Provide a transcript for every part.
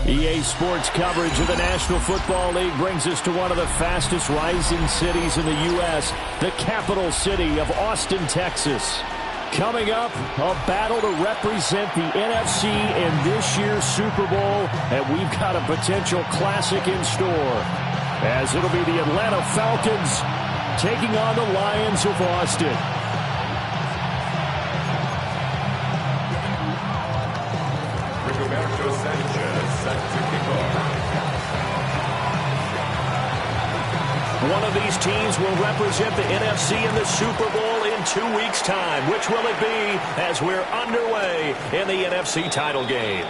EA Sports coverage of the National Football League brings us to one of the fastest rising cities in the U.S., the capital city of Austin, Texas. Coming up, a battle to represent the NFC in this year's Super Bowl, and we've got a potential classic in store, as it'll be the Atlanta Falcons taking on the Lions of Austin. One of these teams will represent the NFC in the Super Bowl in 2 weeks' time. Which will it be as we're underway in the NFC title game?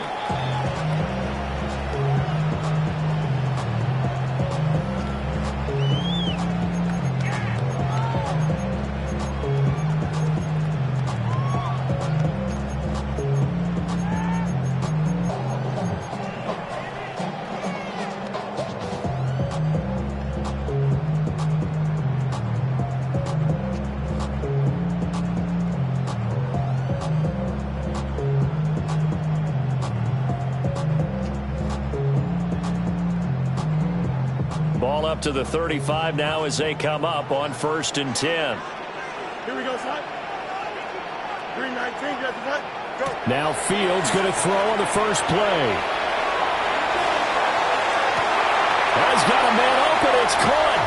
Ball up to the 35 now as they come up on 1st and 10. Here we go, son. 319, got the cut. Go. Now Fields going to throw on the first play. Has got a man open. It's caught.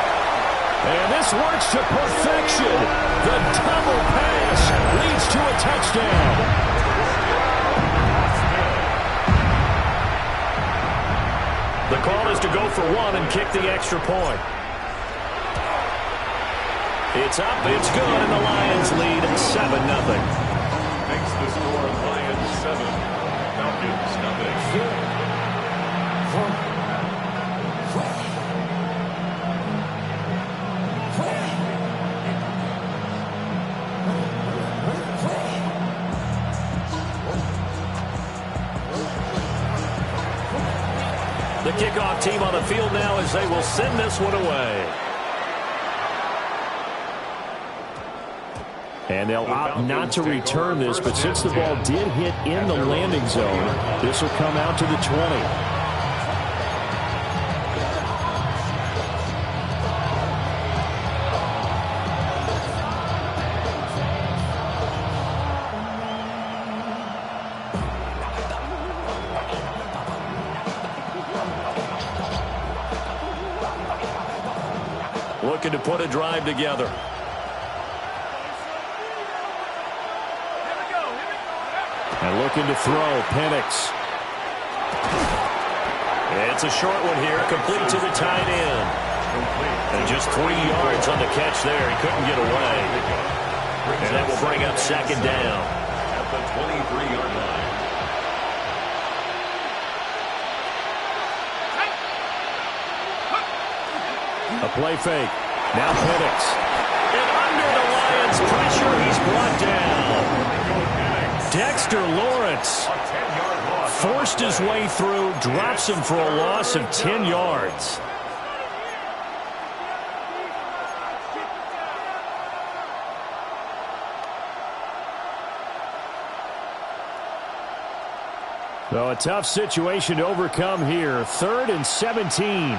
And this works to perfection. The double pass leads to a touchdown. The call is to go for one and kick the extra point. It's up, it's good, and the Lions lead 7-0. Makes the score Lions 7, Falcons nothing. The kickoff team on the field now as they will send this one away. And they'll opt not to return this, but since the ball did hit in the landing zone, this will come out to the 20. Looking to put a drive together. And looking to throw, Penix. It's a short one here, complete to the tight end. And just 3 yards on the catch there. He couldn't get away. And that will bring up 2nd down. At the 23-yard line. A play fake. Now Penix. And under the Lions' pressure, he's brought down. Dexter Lawrence forced his way through, drops him for a loss of 10 yards. So a tough situation to overcome here. 3rd and 17.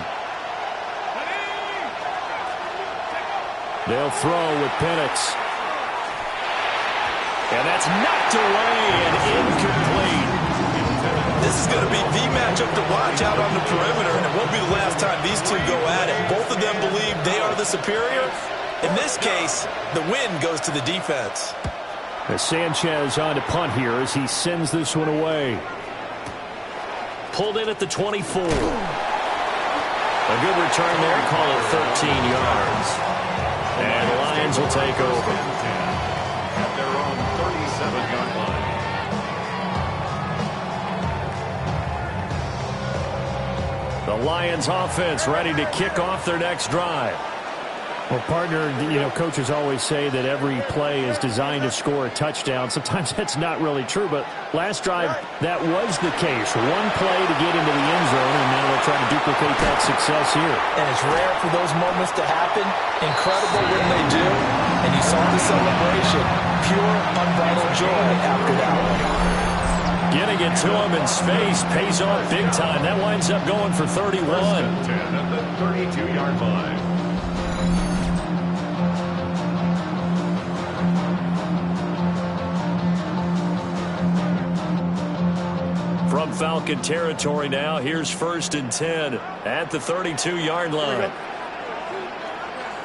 They'll throw with Penix. And that's knocked away and incomplete. This is going to be the matchup to watch out on the perimeter, and it won't be the last time these two go at it. Both of them believe they are the superior. In this case, the win goes to the defense. As Sanchez on to punt here as he sends this one away. Pulled in at the 24. A good return there, call it 13 yards. And the Lions will take over. At their own 37-yard line. The Lions offense ready to kick off their next drive. Well, partner, coaches always say that every play is designed to score a touchdown. Sometimes that's not really true, but last drive, that was the case. One play to get into the end zone, and now they'll try to duplicate that success here. And it's rare for those moments to happen. Incredible when they do. And you saw the celebration. Pure, unbridled joy after that one. Getting it to him in space pays off big time. That winds up going for 31. 10 at the 32-yard line. From Falcon territory now, here's 1st and 10 at the 32-yard line.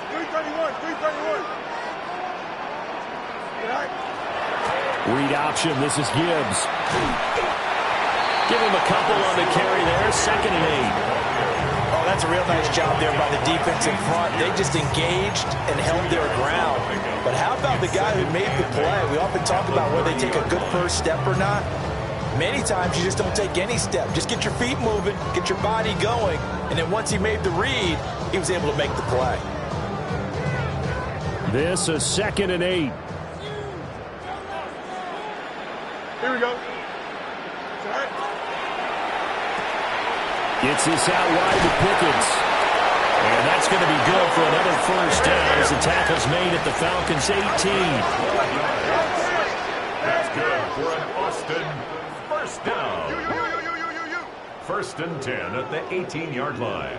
331. Read option. This is Gibbs. Give him a couple on the carry there. 2nd and 8. Oh, that's a real nice job there by the defense in front. They just engaged and held their ground. But how about the guy who made the play? We often talk about whether they take a good first step or not. Many times you just don't take any step. Just get your feet moving, get your body going, and then once he made the read, he was able to make the play. This is 2nd and 8. Here we go. Gets this out wide to Pickens. And that's going to be good for another first down as the tackle's made at the Falcons' 18. That's good for an Austin first down. 1st and 10 at the 18-yard line.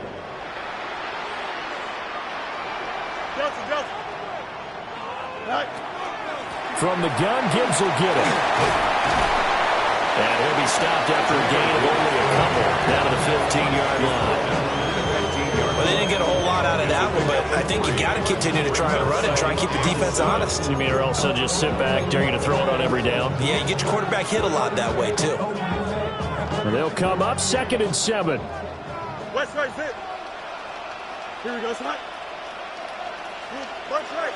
Johnson. From the gun, Gibbs will get it. And he'll be stopped after a gain of only a couple down to the 15-yard line. Well, they didn't get a whole lot out of that one, but I think you got to continue to try and run it, try and keep the defense honest. You mean or else they'll just sit back, dare you to throw it on every down? Yeah, you get your quarterback hit a lot that way, too. And they'll come up 2nd and 7. West right fit. Here we go, son. West right.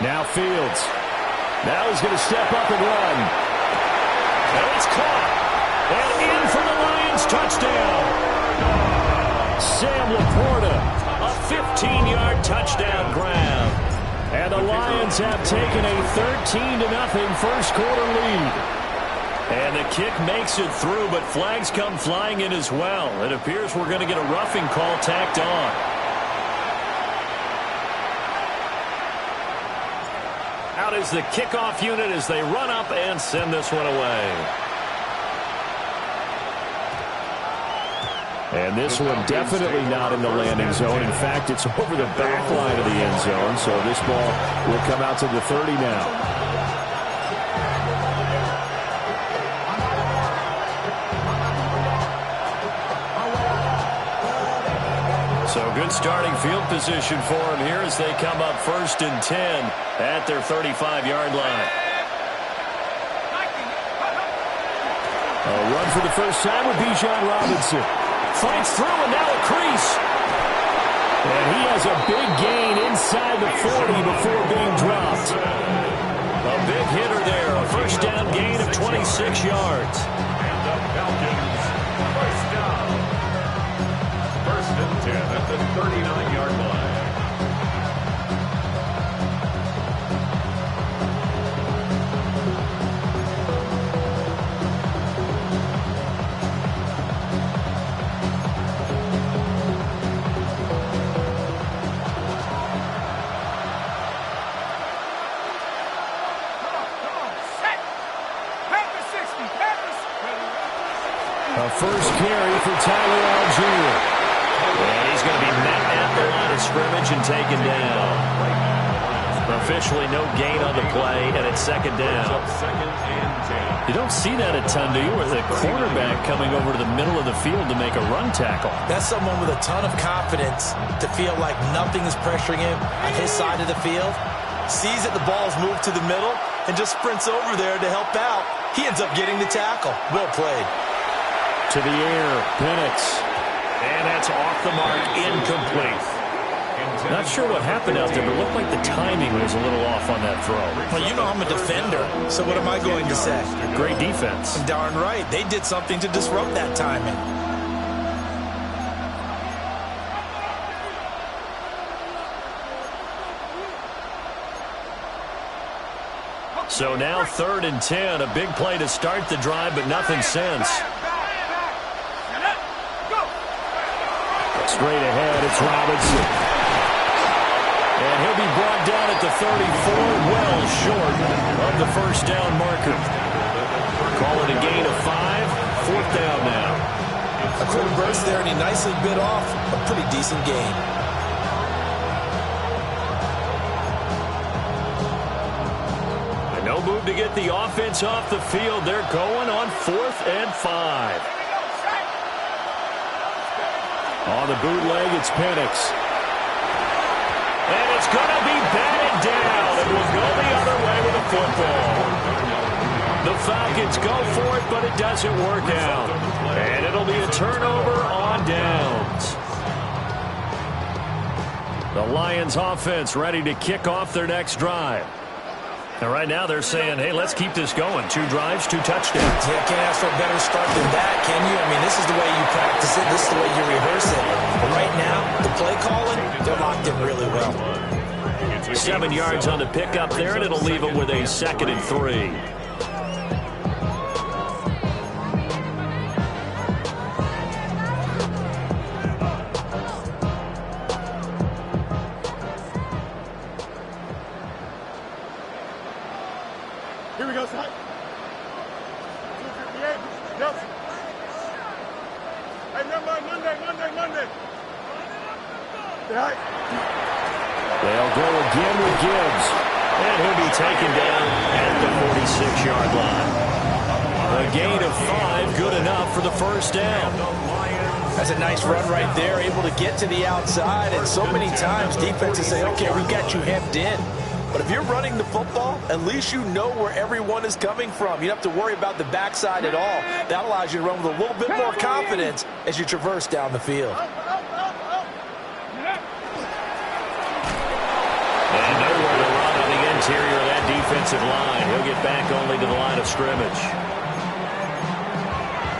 Now Fields. Now he's going to step up and run. And it's caught. And in for the Lions touchdown. Sam Laporta, a 15-yard touchdown grab. And the Lions have taken a 13-0 first quarter lead. And the kick makes it through, but flags come flying in as well. It appears we're going to get a roughing call tacked on. Out is the kickoff unit as they run up and send this one away. And this one definitely not in the landing zone. In fact, it's over the back line of the end zone, so this ball will come out to the 30 now. So good starting field position for them here as they come up 1st and 10 at their 35-yard line. A run for the first time with Bijan Robinson. Fights through and now a crease. And he has a big gain inside the 40 before being dropped. A big hitter there. A first down gain of 26 yards. And the Falcons first down. 1st and 10 at the 39-yard line. A first carry for Tyler Algier. And he's going to be met at the line of scrimmage and taken down. Officially no gain on the play, and it's 2nd down. 2nd and 10. You don't see that a ton, do you? With a quarterback coming over to the middle of the field to make a run tackle. That's someone with a ton of confidence to feel like nothing is pressuring him on his side of the field. Sees that the ball's moved to the middle and just sprints over there to help out. He ends up getting the tackle. Well played. To the air, Penix. And that's off the mark, incomplete. Not sure what happened out there, but it looked like the timing was a little off on that throw. Well, you know I'm a defender, so what am I going to say? Great defense. Darn right. They did something to disrupt that timing. So now 3rd and 10, a big play to start the drive, but nothing since. Straight ahead, it's Robinson. And he'll be brought down at the 34, well short of the first down marker. Call it a gain of 5, 4th down now. A quick burst there, and he nicely bit off a pretty decent gain. And no move to get the offense off the field. They're going on 4th and 5. On the bootleg, it's Penix. And it's going to be batted down. It will go the other way with the football. The Falcons go for it, but it doesn't work out. And it'll be a turnover on downs. The Lions offense ready to kick off their next drive. And right now they're saying, hey, let's keep this going. 2 drives, 2 touchdowns. Yeah, can't ask for a better start than that, can you? I mean, this is the way you practice it. This is the way you rehearse it. But right now, the play calling, they're locked in really well. 7 yards on the pickup there, and it'll leave them with a 2nd and 3. Here we go, son. 258. Nelson. Hey, never mind. Monday. Yeah. They'll go again with Gibbs. And he'll be taken down at the 46-yard line. A gain of 5, good enough for the first down. That's a nice run right there, able to get to the outside. And so many times defenses say, okay, we've got you hemmed in. But if you're running the football, at least you know where everyone is coming from. You don't have to worry about the backside at all. That allows you to run with a little bit more confidence as you traverse down the field. And nowhere to run on the interior of that defensive line. He'll get back only to the line of scrimmage.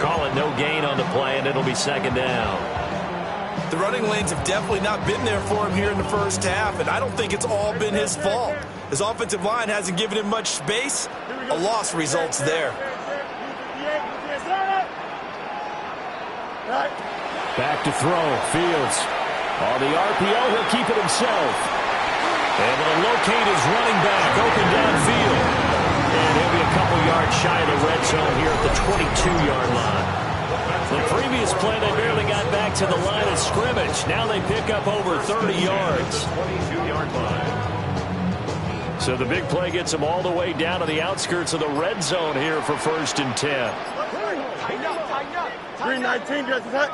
Call it no gain on the play, and it'll be 2nd down. The running lanes have definitely not been there for him here in the first half, and I don't think it's all been his fault. His offensive line hasn't given him much space. A loss results there. Back to throw. Fields. On the RPO, he'll keep it himself. Able to locate his running back open downfield. And he'll be a couple yards shy of the red zone here at the 22-yard line. The previous play, they barely got back to the line of scrimmage. Now they pick up over 30 yards. 22-yard line. So the big play gets them all the way down to the outskirts of the red zone here for 1st and 10. 319, just attack.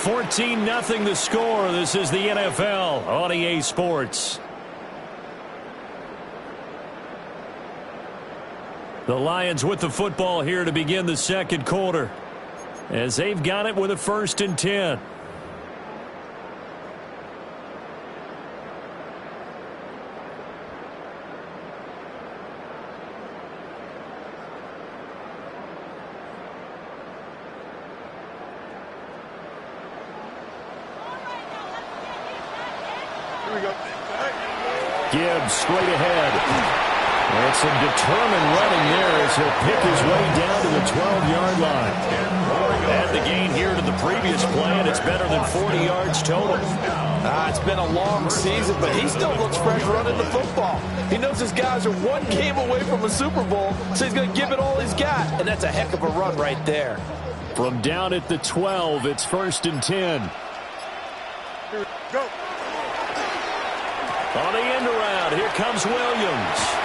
$14-0 the score. This is the NFL on EA Sports. The Lions with the football here to begin the 2nd quarter, as they've got it with a 1st and 10. Here we go. Gibbs straight ahead. And some determined running there as he'll pick his way down to the 12-yard line. Add the gain here to the previous play, and it's better than 40 yards total. It's been a long season, but he still looks fresh running the football. He knows his guys are 1 game away from a Super Bowl, so he's going to give it all he's got, and that's a heck of a run right there. From down at the 12, it's 1st and 10. Here we go. On the end around, here comes Williams.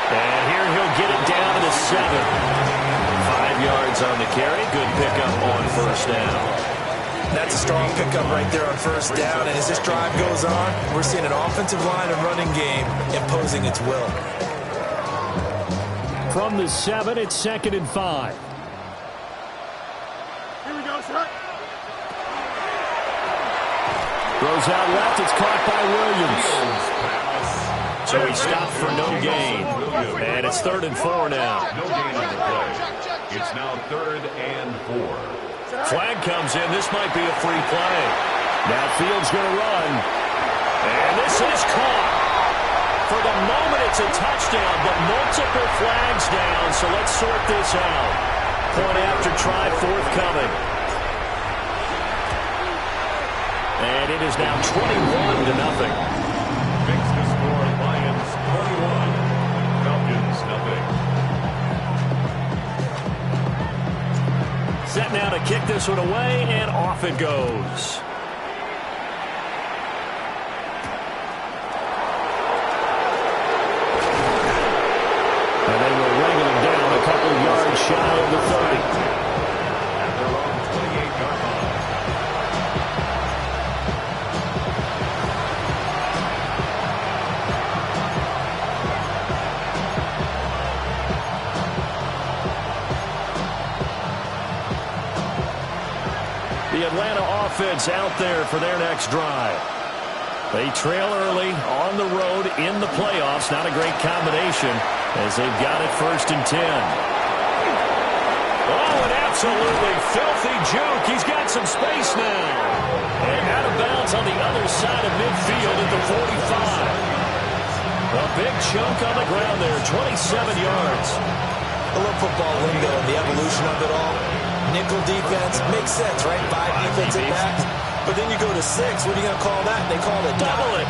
And here he'll get it down to the 7. 5 yards on the carry. Good pickup on 1st down. That's a strong pickup right there on 1st down. And as this drive goes on, we're seeing an offensive line and running game imposing its will. From the 7, it's 2nd and 5. Here we go, son. Throws out left. It's caught by Williams. So he stopped for no gain. And it's 3rd and 4 now. No gain on the play. It's now 3rd and 4. Flag comes in. This might be a free play. Now Fields going to run. And this is caught. For the moment, it's a touchdown, but multiple flags down. So let's sort this out. Point after try forthcoming. it is now 21-0. Makes the score Lions 21, Falcons nothing. Set now to kick this one away, and off it goes. And they will wrangle him down a couple yards shy of the 30. At their own 28-yard line. The Atlanta offense out there for their next drive. They trail early on the road in the playoffs. Not a great combination as they've got it 1st and 10. Oh, an absolutely filthy juke. He's got some space now. And out of bounds on the other side of midfield at the 45. A big chunk on the ground there, 27 yards. I love football lingo and the evolution of it all. Nickel defense makes sense, right? 5 defensive backs. But then you go to 6. What are you going to call that? They call it double it.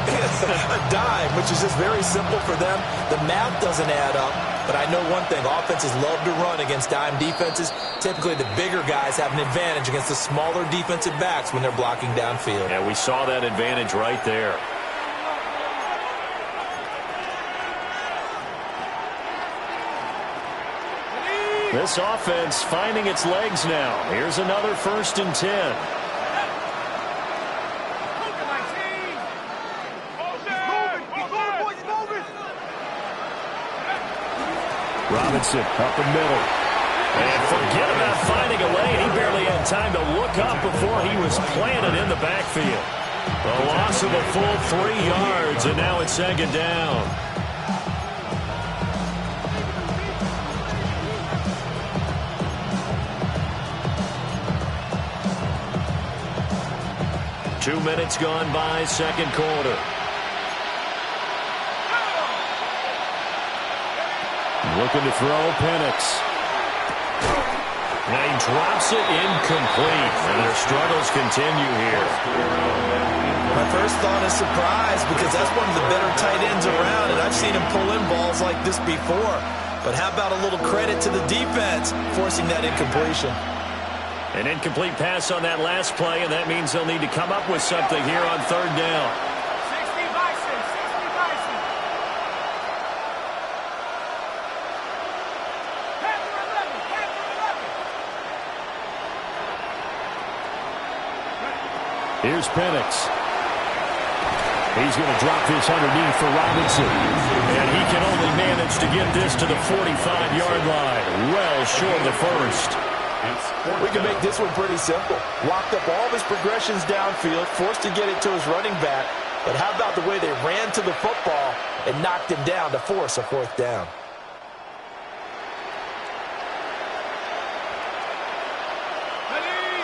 A dime, which is just very simple for them. The math doesn't add up. But I know one thing. Offenses love to run against dime defenses. Typically, the bigger guys have an advantage against the smaller defensive backs when they're blocking downfield. Yeah, we saw that advantage right there. This offense finding its legs now. Here's another 1st and 10. Robinson up the middle. And forget about finding a lane. He barely had time to look up before he was planted in the backfield. A loss of a full 3 yards, and now it's 2nd down. Two minutes gone by, 2nd quarter. Looking to throw, Penix. Now he drops it incomplete, and their struggles continue here. My first thought is surprise because that's one of the better tight ends around, and I've seen him pull in balls like this before. But how about a little credit to the defense forcing that incompletion? An incomplete pass on that last play, and that means they'll need to come up with something here on 3rd down. Here's Penix. He's going to drop this underneath for Robinson. And he can only manage to get this to the 45-yard line. Well short of the 1st. We can make this one pretty simple. Locked up all of his progressions downfield, forced to get it to his running back. But how about the way they ran to the football and knocked him down to force a 4th down?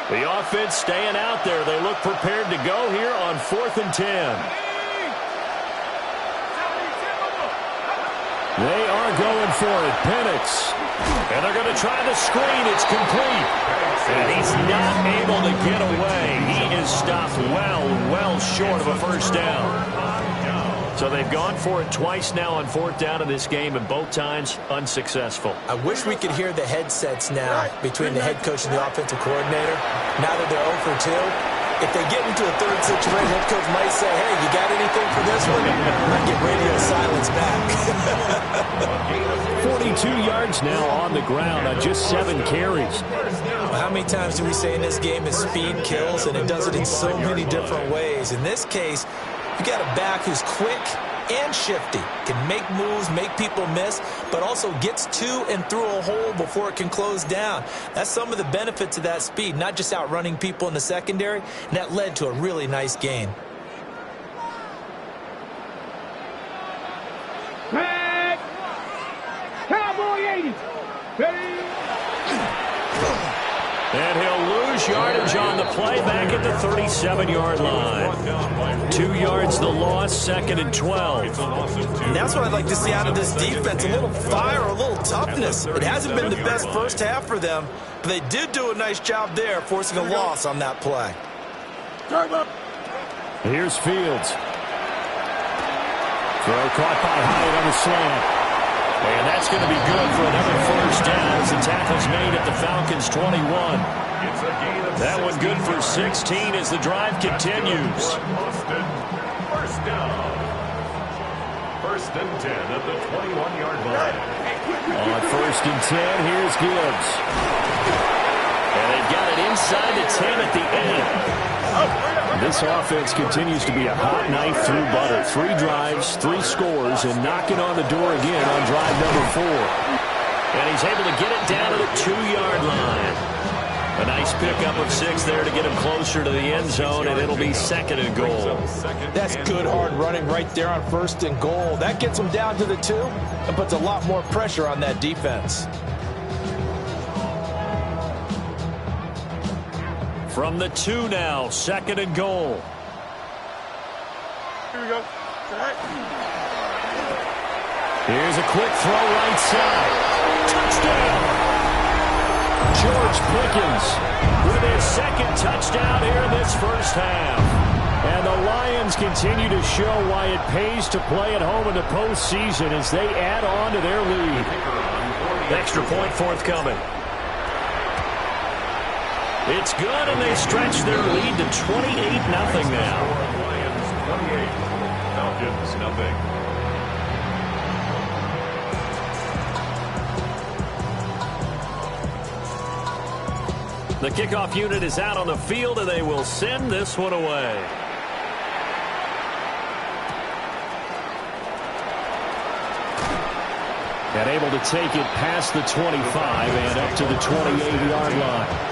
The offense staying out there. They look prepared to go here on 4th and 10. They are going for it. Penix. And they're going to try the screen. It's complete. And he's not able to get away. He is stopped well short of a 1st down. So they've gone for it twice now on 4th down in this game, and both times unsuccessful. I wish we could hear the headsets now between the head coach and the offensive coordinator. Now that they're 0 for 2, if they get into a 3rd situation, head coach might say, hey, you got anything for this one? Might get radio silence back. 42 yards now on the ground on just 7 carries. Well, how many times do we say in this game is speed kills, and it does it in so many different ways. In this case, you got a back who's quick and shifty, can make moves, make people miss, but also gets to and through a hole before it can close down. That's some of the benefits of that speed, not just outrunning people in the secondary, and that led to a really nice gain. Cowboy 80. Ready? And he'll lose yardage on the play back at the 37-yard line. 2 yards the loss, 2nd and 12. And that's what I'd like to see out of this defense, a little fire, a little toughness. It hasn't been the best first half for them, but they did do a nice job there, forcing a loss on that play. Here's Fields. Throw caught by Hyatt on the slant. And that's going to be good for another first down as the tackle's made at the Falcons' 21. That one good for 16 as the drive continues. First down. First and 10 at the 21-yard line. On first and 10, here's Gibbs. And they've got it inside the 10 at the end. This offense continues to be a hot knife through butter. 3 drives, 3 scores, and knocking on the door again on drive number 4. And he's able to get it down to the 2-yard line. A nice pickup of 6 there to get him closer to the end zone, and it'll be second and goal. That's good hard running right there on first and goal. That gets him down to the 2 and puts a lot more pressure on that defense. From the 2 now, second and goal. Here we go. Here's a quick throw right side. Touchdown! George Pickens with his second touchdown here in this first half. And the Lions continue to show why it pays to play at home in the postseason as they add on to their lead. Extra point forthcoming. It's good, and they stretch their lead to 28-0 now. Lions 28, Falcons nothing. The kickoff unit is out on the field, and they will send this one away. And able to take it past the 25 and up to the 28-yard line.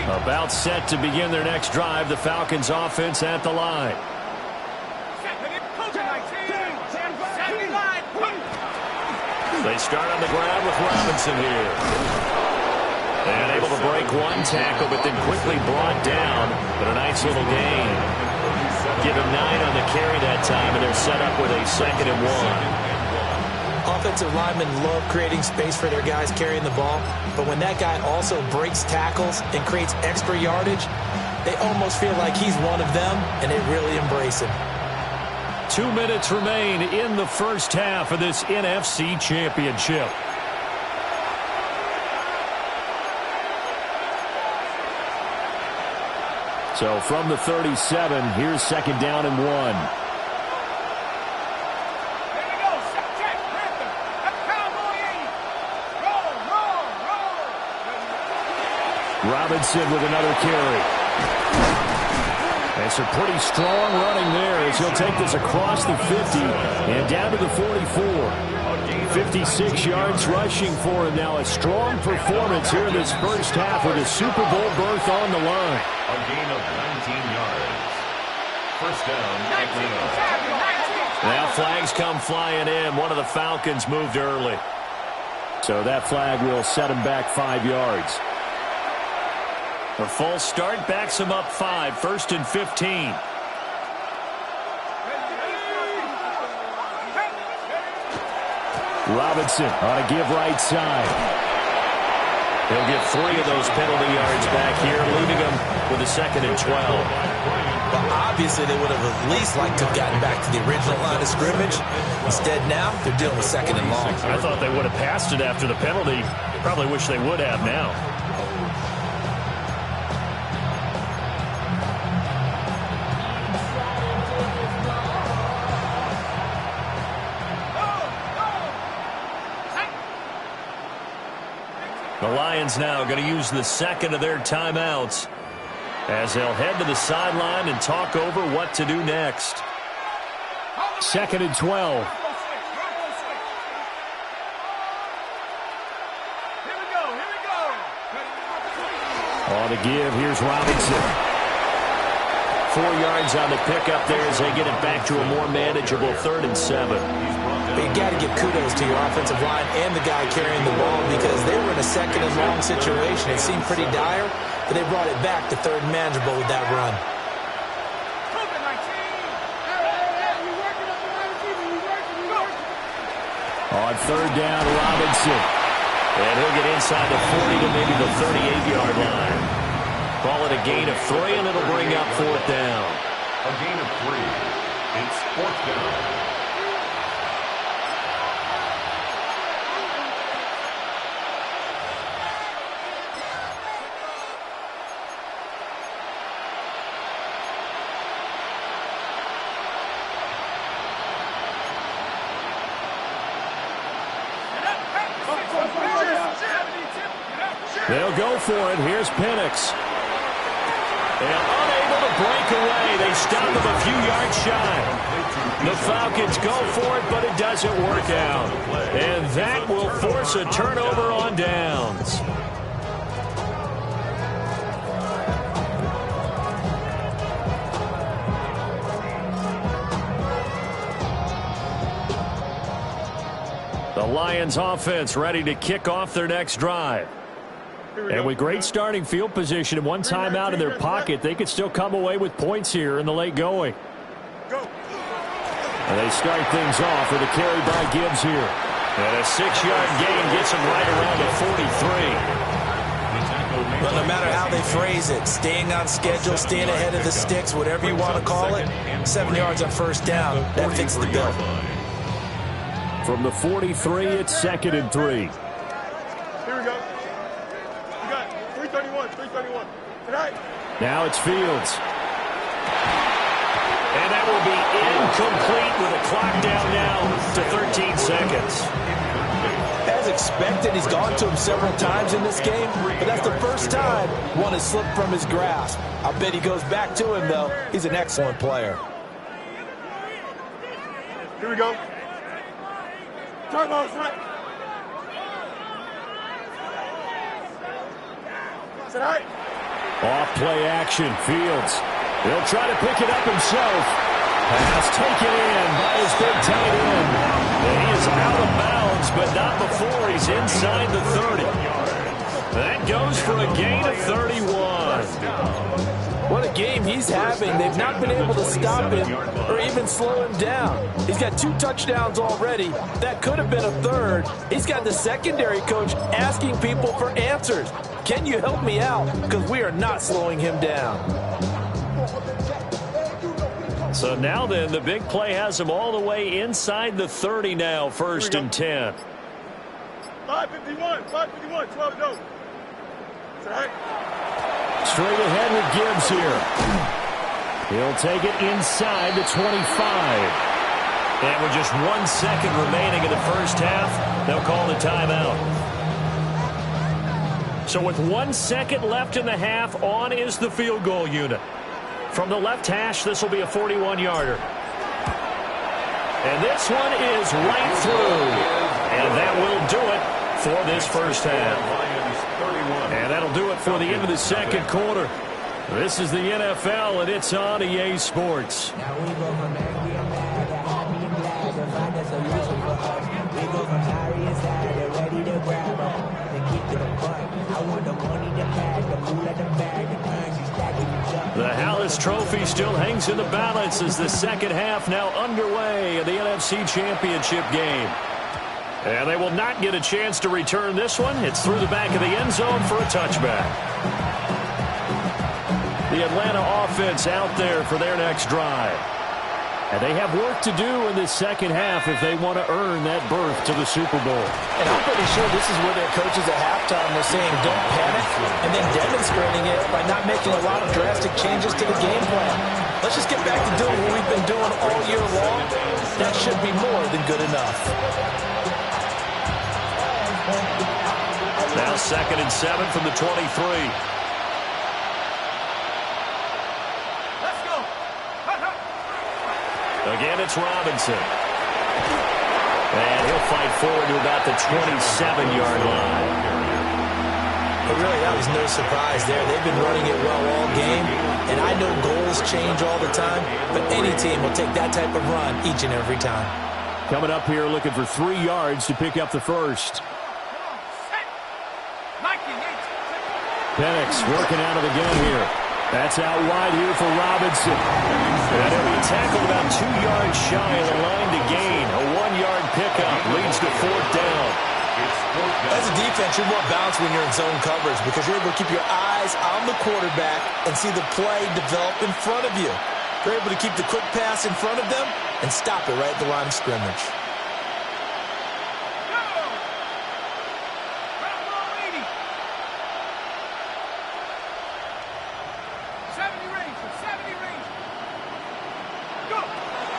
About set to begin their next drive, the Falcons offense at the line. They start on the ground with Robinson here. And able to break one tackle, but then quickly brought down. But a nice little gain. Give him 9 on the carry that time, and they're set up with a second and 1. Offensive linemen love creating space for their guys carrying the ball, but when that guy also breaks tackles and creates extra yardage, they almost feel like he's one of them, and they really embrace him. 2 minutes remain in the first half of this NFC Championship. So from the 37, here's second down and 1. Robinson with another carry. And some pretty strong running there as he'll take this across the 50 and down to the 44. 56 yards rushing for him now. A strong performance here in this first half with a Super Bowl berth on the line. A gain of 19 yards. First down, Atlanta. Now flags come flying in. One of the Falcons moved early. So that flag will set him back 5 yards. A false start backs him up 5, first and 15. Robinson on a give right side. He'll get 3 of those penalty yards back here, leaving him with a second and 12. But obviously they would have at least liked to have gotten back to the original line of scrimmage. Instead now they're dealing with second and long. I thought they would have passed it after the penalty. Probably wish they would have now. The Lions now going to use the second of their timeouts as they'll head to the sideline and talk over what to do next. Second and 12. On the give, here's Robinson. 4 yards on the pickup there as they get it back to a more manageable 3rd and 7. But you got to give kudos to your offensive line and the guy carrying the ball because they were in a second and long situation. It seemed pretty dire, but they brought it back to third and manageable with that run. On third down, Robinson. And he'll get inside the 40 to maybe the 38-yard line. Call it a gain of 3, and it'll bring up fourth down. A gain of 3. It's fourth down. They'll go for it. Here's Penix. And unable to break away. They stop him a few yards shy. The Falcons go for it, but it doesn't work out. And that will force a turnover on downs. The Lions offense ready to kick off their next drive. And with great starting field position and one timeout in their pocket, they could still come away with points here in the late going. And they start things off with a carry by Gibbs here. And a 6-yard gain gets him right around the 43. Well, no matter how they phrase it, staying on schedule, staying ahead of the sticks, whatever you want to call it, 7 yards on first down, that fits the bill. From the 43, it's 2nd and 3. Here we go. 331. Tonight. Now it's Fields. And that will be incomplete with a clock down now to 13 seconds. As expected, he's gone to him several times in this game, but that's the first time one has slipped from his grasp. I bet he goes back to him, though. He's an excellent player. Here we go. Turbo's right. Tonight. Off play action, Fields. He'll try to pick it up himself. Pass taken in by his big tight end. And he is out of bounds, but not before he's inside the 30. That goes for a gain of 31. What a game he's having. They've not been able to stop him or even slow him down. He's got 2 touchdowns already. That could have been a third. He's got the secondary coach asking people for answers. Can you help me out? Because we are not slowing him down. So now then, the big play has him all the way inside the 30 now, 1st and 10. 551, 12 to go. Tonight. Straight ahead with Gibbs here. He'll take it inside the 25. And with just 1 second remaining in the first half, they'll call the timeout. So with 1 second left in the half, on is the field goal unit. From the left hash, this will be a 41-yarder. And this one is right through. And that will do it for this first half. And that'll do it for the end of the second quarter. This is the NFL, and it's on EA Sports. Now we go from angry and mad to happy and glad to find a solution for us. We go from sorry and sad to ready to grab up and get to the fun. I want the money, the bag, the fool at the bag, the currency stacking each up. The Hallis Trophy still hangs in the balance as the second half now underway in the NFC Championship game. And they will not get a chance to return this one. It's through the back of the end zone for a touchback. The Atlanta offense out there for their next drive. And they have work to do in this second half if they want to earn that berth to the Super Bowl. And I'm pretty sure this is where their coaches at halftime were saying don't panic, and then demonstrating it by not making a lot of drastic changes to the game plan. Let's just get back to doing what we've been doing all year long. That should be more than good enough. Now 2nd and 7 from the 23. Again, it's Robinson. And he'll fight forward to about the 27-yard line. But really, that was no surprise there. They've been running it well all game. And I know goals change all the time, but any team will take that type of run each and every time. Coming up here looking for 3 yards to pick up the first. Penix working out of the gun here. That's out wide here for Robinson. And he'll be tackled about 2 yards shy of the line to gain. A 1-yard pickup leads to 4th down. As a defense, you're more balanced when you're in zone coverage because you're able to keep your eyes on the quarterback and see the play develop in front of you. You're able to keep the quick pass in front of them and stop it right at the line of scrimmage.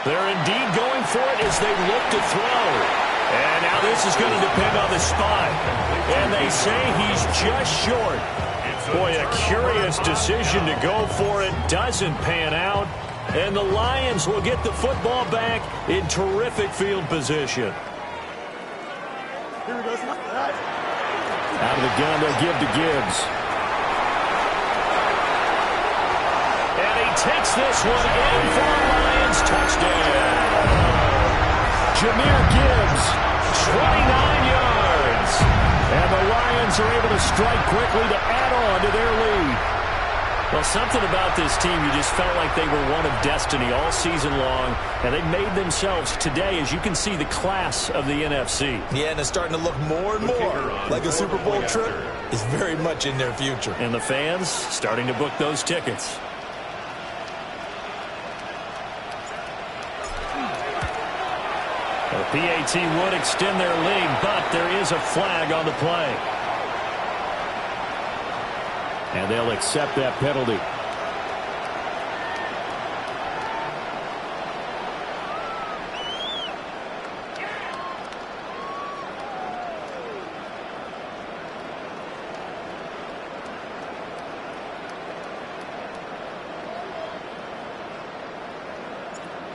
They're indeed going for it as they look to throw. And now this is going to depend on the spot. And they say he's just short. Boy, a curious decision to go for it. Doesn't pan out. And the Lions will get the football back in terrific field position. Out of the gun, they'll give to Gibbs. And he takes this one in for a Lions touchdown. Jahmyr Gibbs, 29 yards. And the Lions are able to strike quickly to add on to their lead. Well, something about this team, you just felt like they were one of destiny all season long, and they made themselves today, as you can see, the class of the NFC. Yeah, and it's starting to look more and more like a Super Bowl trip is very much in their future. And the fans starting to book those tickets. The PAT would extend their lead, but there is a flag on the play. And they'll accept that penalty.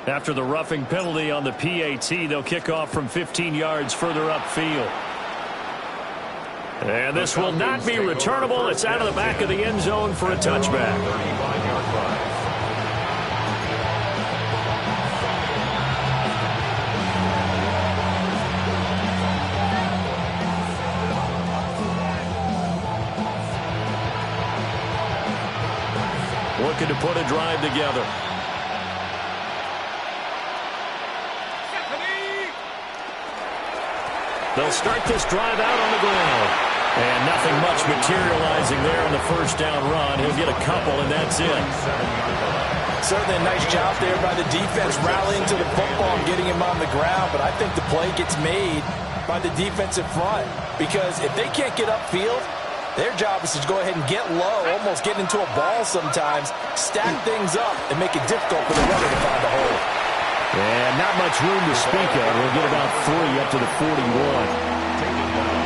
After the roughing penalty on the PAT, they'll kick off from 15 yards further upfield. And this will not be returnable. It's out of the back of the end zone for a touchback. Looking to put a drive together. They'll start this drive out on the ground. And nothing much materializing there on the first down run. He'll get a couple, and that's it. Certainly a nice job there by the defense rallying to the football and getting him on the ground. But I think the play gets made by the defensive front. Because if they can't get upfield, their job is to go ahead and get low, almost get into a ball sometimes, stack things up, and make it difficult for the runner to find a hole. And not much room to speak of. We'll get about 3 up to the 41.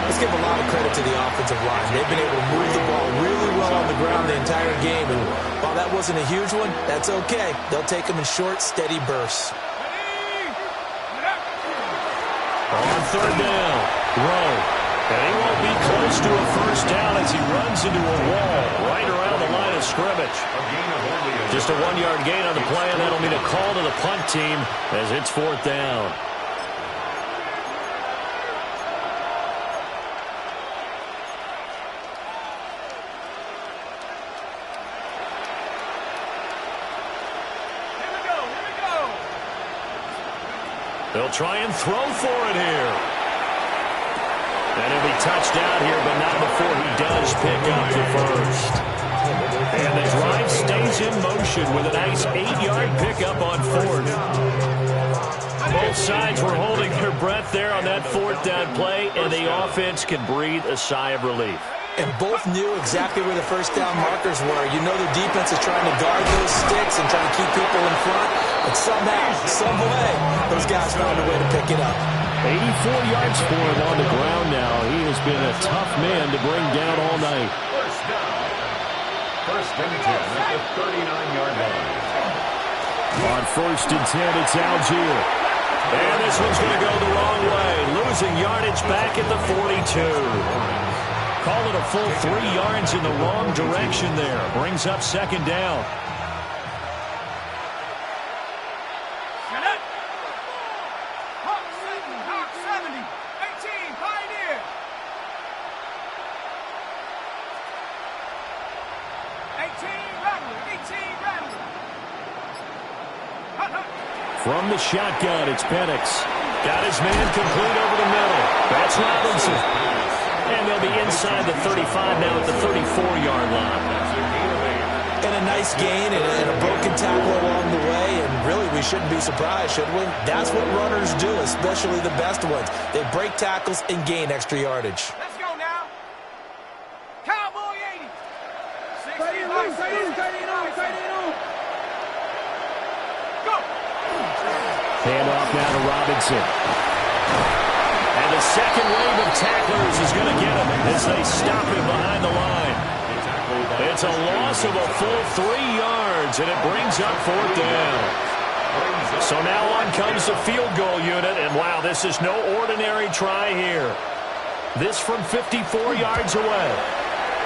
Let's give a lot of credit to the offensive line. They've been able to move the ball really well on the ground the entire game. And while that wasn't a huge one, that's okay. They'll take them in short, steady bursts. On third down, Rowe. And he won't be close to a first down as he runs into a wall right around the line of scrimmage. Just a 1-yard gain on the play, and that'll mean a call to the punt team as it's 4th down. They'll try and throw for it here. And he'll be touched out here, but not before he does pick up the first. And the drive stays in motion with a nice 8-yard pickup on 4th. Both sides were holding their breath there on that 4th down play, and the offense can breathe a sigh of relief. And both knew exactly where the first down markers were. You know the defense is trying to guard those sticks and trying to keep people in front. But somehow, some way, those guys found a way to pick it up. 84 yards for him on the ground now. He has been a tough man to bring down all night. First down. First and 10 at the 39-yard line. On 1st and 10, it's Algier. And this one's going to go the wrong way. Losing yardage back at the 42. Call it a full 3 yards in the wrong direction there. Brings up 2nd down. From the shotgun, it's Penix. Got his man complete over the middle. That's Robinson. And they'll be inside the 35 now at the 34-yard line. And a nice gain and a broken tackle along the way. And really, we shouldn't be surprised, should we? That's what runners do, especially the best ones. They break tackles and gain extra yardage. Let's go now. Cowboy 80. 60 Go. Hand off now to Robinson. And the second wave of tacklers is going to get him as they stop him behind the line. It's a loss of a full 3 yards, and it brings up 4th down. So now on comes the field goal unit, and wow, this is no ordinary try here. This from 54 yards away.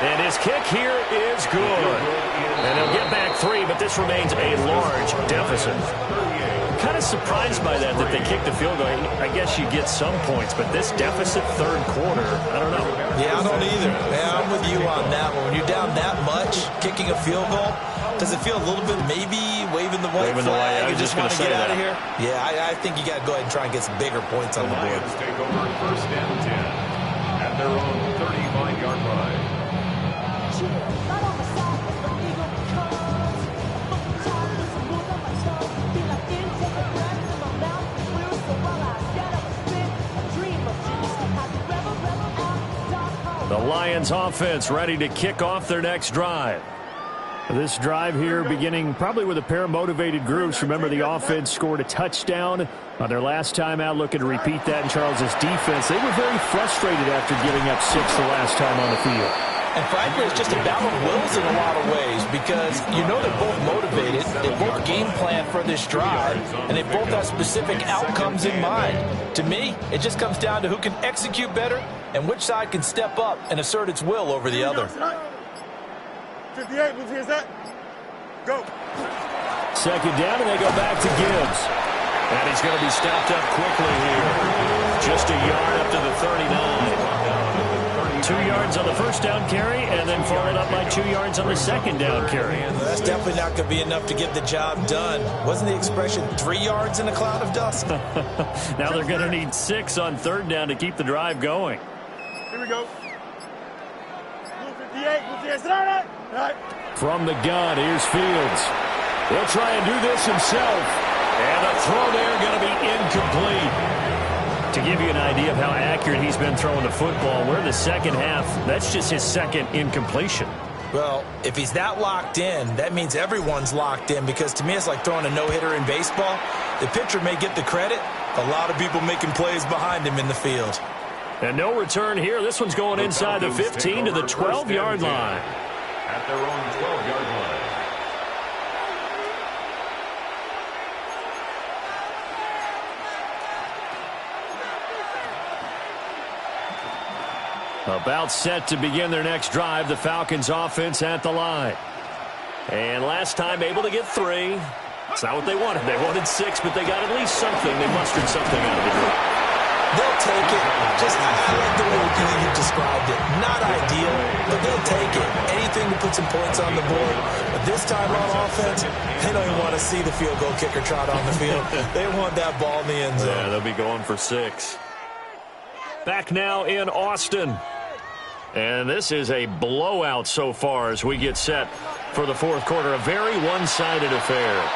And his kick here is good. And he'll get back 3, but this remains a large deficit. I'm kind of surprised by that they kicked the field goal. I guess you get some points, but this deficit 3rd quarter, I don't know. Yeah, I don't either. Yeah, I'm with you on that one. When you're down that much, kicking a field goal, does it feel a little bit maybe waving the white flag and just want to get out of here? Yeah, I think you got to go ahead and try and get some bigger points on the board. Lions take over 1st and 10 at their own 35-yard line. The Lions offense ready to kick off their next drive. This drive here beginning probably with a pair of motivated groups. Remember, the offense scored a touchdown on their last time out, looking to repeat that in Charles's defense. They were very frustrated after giving up 6 the last time on the field. And frankly, it's just a battle of wills in a lot of ways because you know they're both motivated, they both game plan for this drive, and they both have specific outcomes in mind. To me, it just comes down to who can execute better and which side can step up and assert its will over the other. 58, move here, set. Go. 2nd down, and they go back to Gibbs. And he's going to be stopped up quickly here. Just a yard up to the 39. 2 yards on the 1st down carry, and then followed up by 2 yards on the 2nd down carry. Well, that's definitely not going to be enough to get the job done. Wasn't the expression 3 yards in a cloud of dust? Now they're going to need 6 on 3rd down to keep the drive going. Here we go. Move 58, move here, set. All right. From the gun, here's Fields. He'll try and do this himself. And the throw there going to be incomplete. To give you an idea of how accurate he's been throwing the football, we're in the 2nd half. That's just his 2nd incompletion. Well, if he's that locked in, that means everyone's locked in because to me it's like throwing a no-hitter in baseball. The pitcher may get the credit. A lot of people making plays behind him in the field. And no return here. This one's going inside the 15 to the 12-yard line. At their own 12-yard line. About set to begin their next drive, the Falcons offense at the line. And last time able to get 3. It's not what they wanted. They wanted 6, but they got at least something. They mustered something out of the group. They'll take it. Just I like the way you described it. Not ideal, but they'll take it. Anything to put some points on the board. But this time on offense, they don't even want to see the field goal kicker trot on the field. They want that ball in the end zone. Yeah, they'll be going for 6. Back now in Austin. And this is a blowout so far as we get set for the 4th quarter. A very one-sided affair.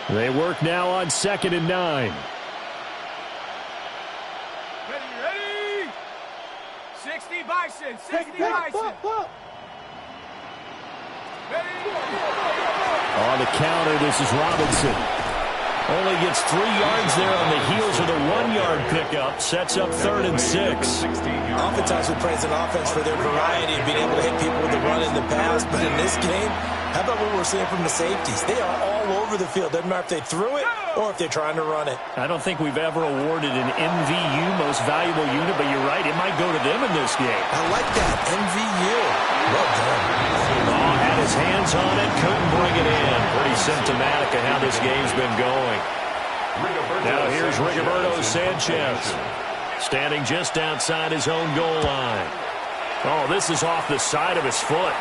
They work now on 2nd and 9. Ready. 60 Bison, 60 Bison. On the counter, this is Robinson. Only gets 3 yards there on the heels of the 1-yard pickup. Sets up 3rd and 6. Oftentimes we praise an offense for their variety of being able to hit people with the run in the pass. But in this game, how about what we're seeing from the safeties? They are all over the field. Doesn't matter if they threw it or if they're trying to run it. I don't think we've ever awarded an MVU, most valuable unit, but you're right. It might go to them in this game. I like that. MVU. Well done. Oh, had his hands on it. Couldn't bring it in. Pretty symptomatic of how this game's been going. Now here's Rigoberto Sanchez, standing just outside his own goal line. Oh, this is off the side of his foot.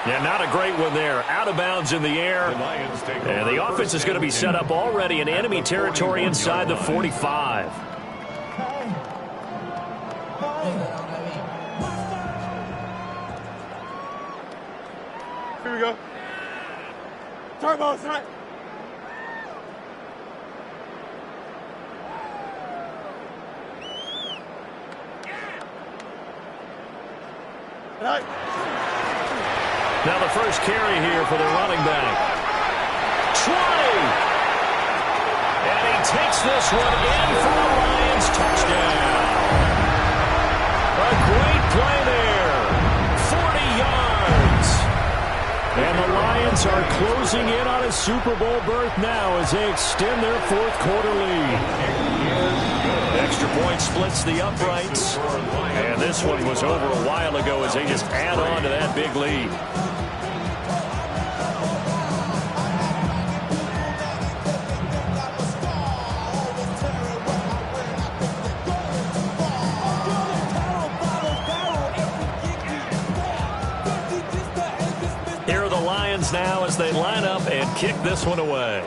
Yeah, not a great one there. Out of bounds in the air. And the offense is going to be set up already in enemy territory inside the 45. Here we go. Turbo, son. Right. Now the first carry here for the running back. 20! And he takes this one in for a Lions touchdown. A great play there. 40 yards. And the Lions are closing in on a Super Bowl berth now as they extend their fourth quarter lead. Extra point splits the uprights. And this one was over a while ago as they just add on to that big lead. Here are the Lions now as they line up and kick this one away.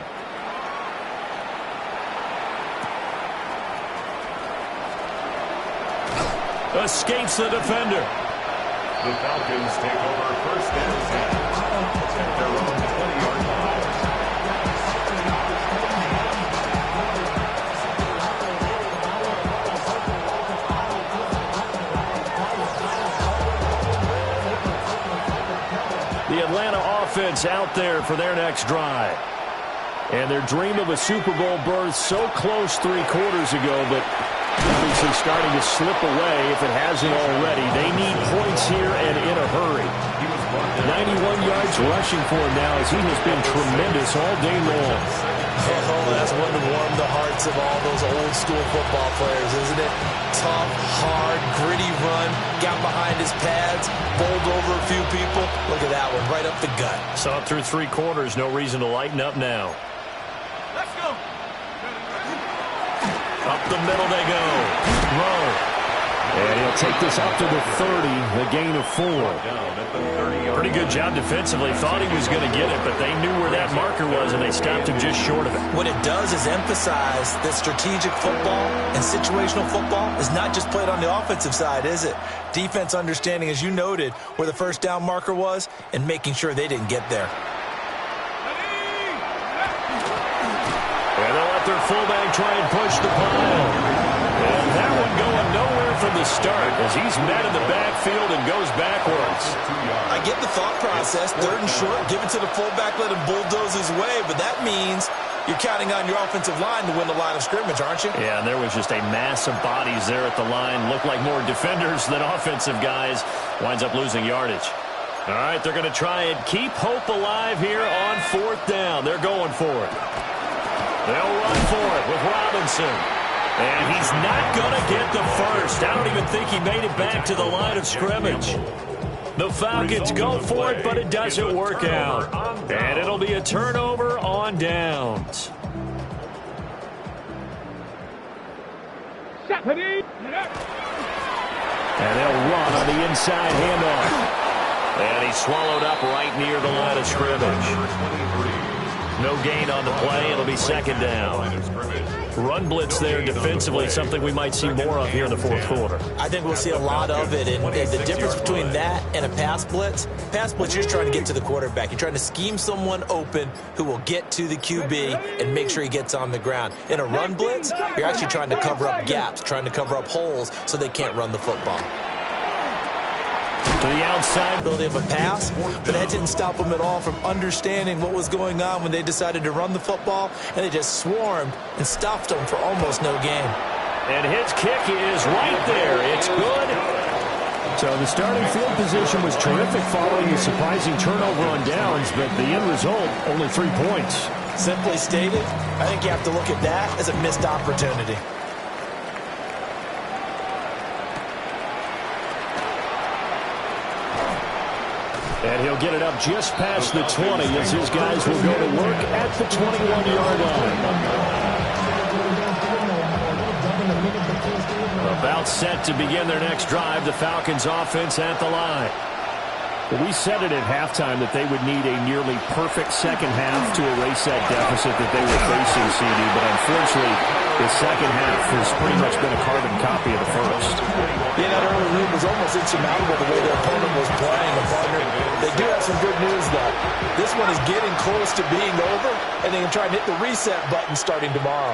Escapes the defender. The Falcons take over first and 10 at their own 20-yard line. The Atlanta offense out there for their next drive. And their dream of a Super Bowl berth so close 3 quarters ago, but obviously starting to slip away if it hasn't already. They need points here and in a hurry. 91 yards rushing for him now as he has been tremendous all day long. Oh, that's one to warm the hearts of all those old school football players, isn't it? Tough, hard, gritty run, got behind his pads, bowled over a few people. Look at that one, right up the gut. Saw it through 3 quarters, no reason to lighten up now. Let's go. Up the middle they go. Rowe. And he'll take this up to the 30, a gain of 4. Pretty good job defensively. Thought he was going to get it, but they knew where that marker was, and they stopped him just short of it. What it does is emphasize that strategic football and situational football is not just played on the offensive side, is it? Defense understanding, as you noted, where the first down marker was and making sure they didn't get there. And they'll let their fullback try and push the pile. And that one going nowhere from the start as he's met in the backfield and goes backwards. I get the thought process, 3rd and short, give it to the fullback, let him bulldoze his way, but that means you're counting on your offensive line to win the line of scrimmage, aren't you? Yeah, and there was just a mass of bodies there at the line. Looked like more defenders than offensive guys. Winds up losing yardage. All right, they're going to try and keep hope alive here on 4th down. They're going for it. They'll run for it with Robinson. And he's not going to get the first. I don't even think he made it back to the line of scrimmage. The Falcons go for it, but it doesn't work out. And it'll be a turnover on downs. And they'll run on the inside handoff. And he's swallowed up right near the line of scrimmage. No gain on the play. It'll be 2nd down. Run blitz there defensively, something we might see more of here in the 4th quarter. I think we'll see a lot of it. And the difference between that and a pass blitz, you're just trying to get to the quarterback. You're trying to scheme someone open who will get to the QB and make sure he gets on the ground. In a run blitz, you're actually trying to cover up gaps, trying to cover up holes so they can't run the football. To the outside. Ability of a pass, but that didn't stop them at all from understanding what was going on when they decided to run the football, and they just swarmed and stuffed them for almost no gain. And his kick is right there. It's good. So the starting field position was terrific following a surprising turnover on downs, but the end result, only 3 points. Simply stated, I think you have to look at that as a missed opportunity. And he'll get it up just past the 20 as his guys will go to work at the 21-yard line. About set to begin their next drive, the Falcons offense at the line. Well, we said it at halftime that they would need a nearly perfect second half to erase that deficit that they were facing, CD, but unfortunately, the second half has pretty much been a carbon copy of the first. Yeah, that early lead was almost insurmountable the way their opponent was playing. Partner, they do have some good news, though. This one is getting close to being over, and they can try and hit the reset button starting tomorrow.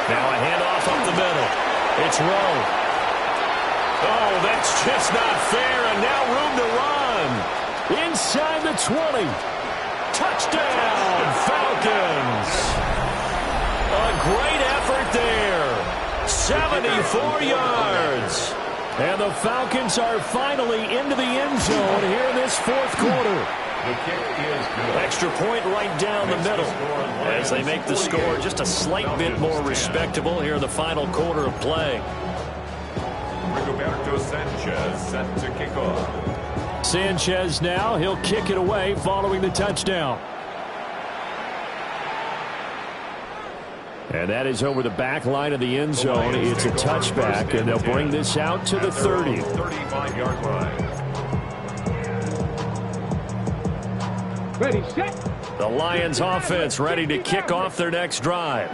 Now a handoff up the middle. It's Rowe. Oh, that's just not fair, and now room to run. Inside the 20. Touchdown, Falcons. A great effort there. 74 yards. And the Falcons are finally into the end zone here in this fourth quarter. The kick is good. Extra point right down the middle as they make the score just a slight bit more respectable here in the final quarter of play. Rigoberto Sanchez set to kick off. Sanchez now, he'll kick it away following the touchdown. And that is over the back line of the end zone. It's a touchback, and they'll bring this out to the 30. 35-yard line. Ready, set. The Lions offense ready to kick off their next drive.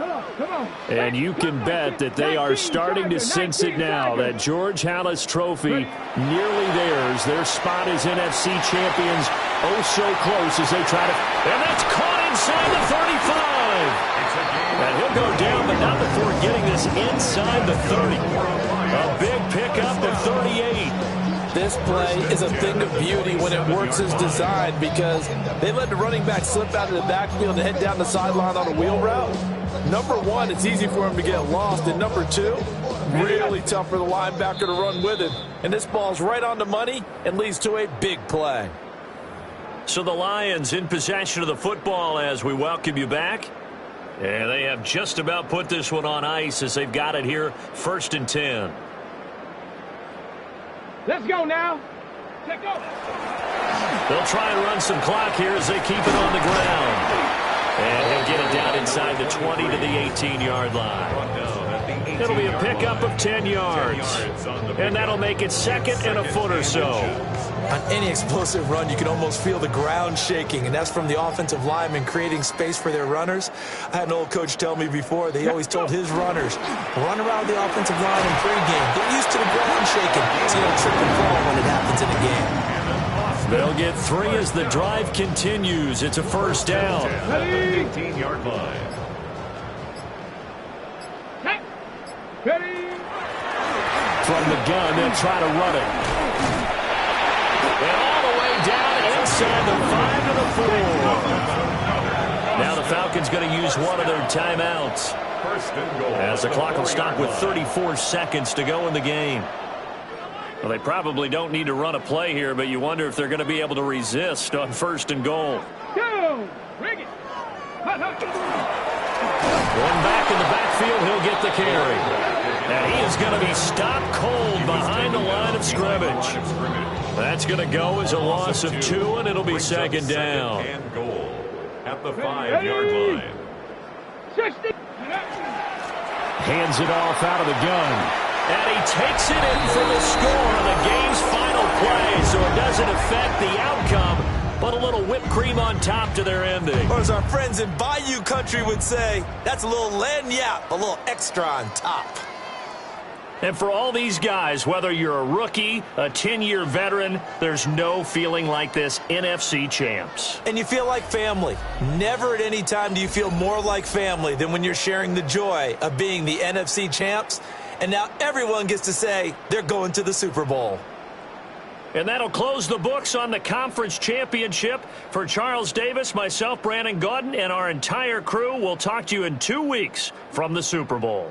And you can bet that they are starting to sense it now. That George Halas trophy nearly theirs. Their spot is NFC champions. Oh, so close as they try to. And that's caught inside the 35. And he'll go down, but not before getting this inside the 30. A big pickup at 38. This play is a thing of beauty when it works as designed because they let the running back slip out of the backfield and head down the sideline on a wheel route. Number one, it's easy for him to get lost. And number two, really tough for the linebacker to run with it. And this ball's right on the money and leads to a big play. So the Lions in possession of the football as we welcome you back. And they have just about put this one on ice as they've got it here, 1st and 10. Let's go now. Let's go. They'll try and run some clock here as they keep it on the ground. And he'll get it down inside the 20 to the 18-yard line. It'll be a pickup of 10 yards. And that'll make it second and a foot or so. On any explosive run, you can almost feel the ground shaking, and that's from the offensive linemen creating space for their runners. I had an old coach tell me before, they always told his runners, run around the offensive line in pregame. Get used to the ground shaking so you don't trip and fall when it happens in a game. They'll get 3 as the drive continues. It's a first down. 18-yard line. Ready. From the gun, they'll try to run it. And all the way down inside the 5 to the 4. Now the Falcons going to use one of their timeouts. As the clock will stop with 34 seconds to go in the game. Well, they probably don't need to run a play here, but you wonder if they're going to be able to resist on 1st and goal. Go. Bring it. Hut, hut. One back in the backfield, he'll get the carry. And he is going to be stopped cold behind the line of scrimmage. That's going to go as a loss of 2, and it'll be second down. And goal at the 5-yard line. 60. Hands it off out of the gun. And he takes it in for the score on the game's final play, so it doesn't affect the outcome, but a little whipped cream on top to their ending. Or as our friends in Bayou Country would say, that's a little lagniappe, a little extra on top. And for all these guys, whether you're a rookie, a 10-year veteran, there's no feeling like this NFC champs. And you feel like family. Never at any time do you feel more like family than when you're sharing the joy of being the NFC champs. And now everyone gets to say they're going to the Super Bowl. And that'll close the books on the conference championship. For Charles Davis, myself, Brandon Gaudin, and our entire crew, we'll talk to you in 2 weeks from the Super Bowl.